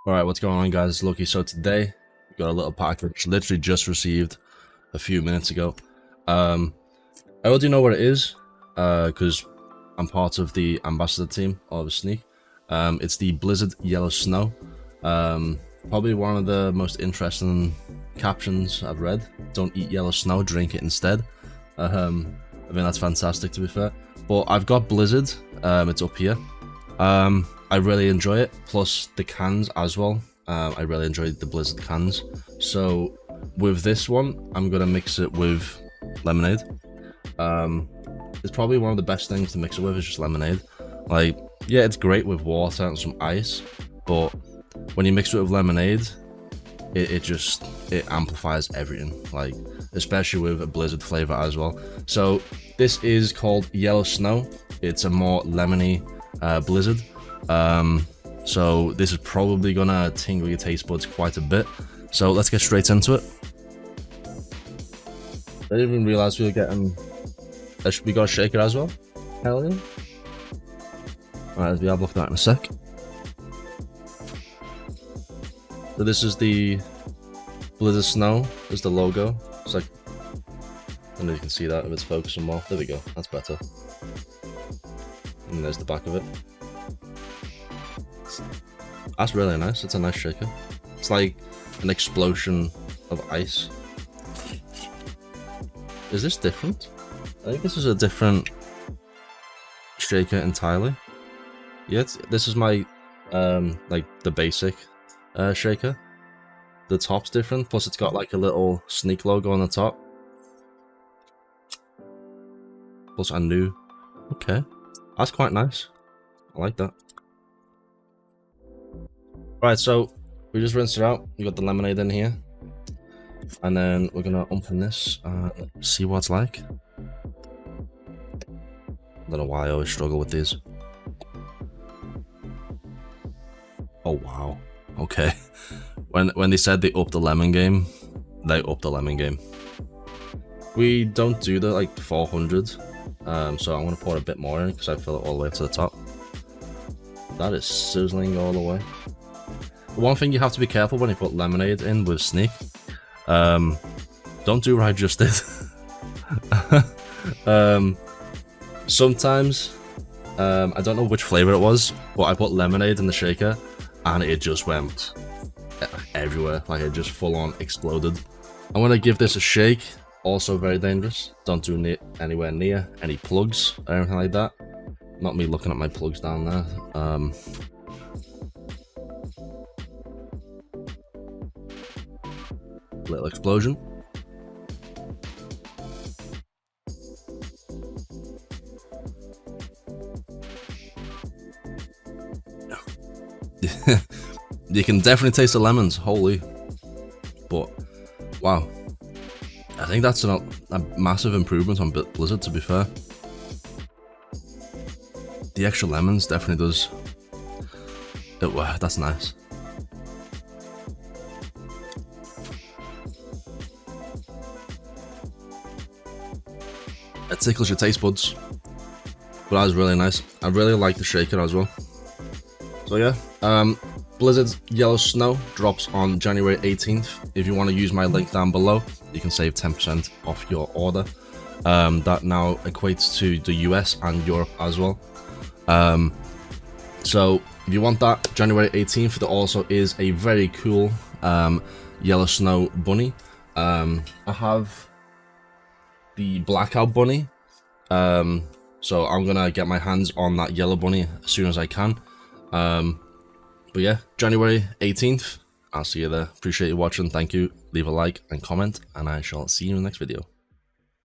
Alright, what's going on, guys? It's Lucky. So today, we got a little package, literally just received a few minutes ago. I already know what it is, because I'm part of the ambassador team of Sneak. It's the Blizzard Yellow Snow. Probably one of the most interesting captions I've read. Don't eat yellow snow, drink it instead. I mean, that's fantastic, to be fair. But I've got Blizzard, it's up here. I really enjoy it, plus the cans as well. I really enjoy the Blizzard cans. So with this one, I'm gonna mix it with lemonade. It's probably one of the best things to mix it with is just lemonade. Like, yeah, it's great with water and some ice, but when you mix it with lemonade, it amplifies everything. Like, especially with a Blizzard flavor as well. So this is called Yellow Snow. It's a more lemony Blizzard. So this is probably gonna tingle your taste buds quite a bit. So let's get straight into it. I didn't even realize we were getting. We got a shaker as well. Hell yeah! Alright, we'll have a look at that in a sec. So this is the Blizzard Snow. Is the logo. It's like, I don't know if you can see that if it's focusing more. There we go. That's better. And there's the back of it. That's really nice. It's a nice shaker. It's like an explosion of ice. Is this different? I think this is a different shaker entirely. Yeah, this is my like the basic shaker. The top's different, plus it's got like a little Sneak logo on the top. Plus I knew. Okay, that's quite nice. I like that. Right, so we just rinsed it out. We got the lemonade in here, and then we're gonna open this and see what it's like. I don't know why I always struggle with these. Oh wow, okay. When they said they upped the lemon game, they upped the lemon game. We don't do the like 400, so I'm gonna pour a bit more in because I fill it all the way to the top. That is sizzling all the way. One thing you have to be careful when you put lemonade in with Sneak, don't do what I just did. Sometimes, I don't know which flavor it was, but I put lemonade in the shaker and it just went everywhere, like it just full on exploded. I'm gonna give this a shake, also very dangerous. Don't do anywhere near any plugs or anything like that. Not me looking at my plugs down there. Little explosion. You can definitely taste the lemons, holy. But wow, I think that's a massive improvement on Blizzard, to be fair. The extra lemons definitely does it. Wow, that's nice. It tickles your taste buds, but that was really nice. I really like the shaker as well. So yeah, Blizzard's Yellow Snow drops on January 18th. If you want to use my link down below, you can save 10% off your order. That now equates to the US and Europe as well. So if you want that, January 18th, there also is a very cool Yellow Snow bunny. I have the blackout bunny, so I'm gonna get my hands on that yellow bunny as soon as I can. But yeah, January 18th, I'll see you there. Appreciate you watching. Thank you. Leave a like and comment, and I shall see you in the next video.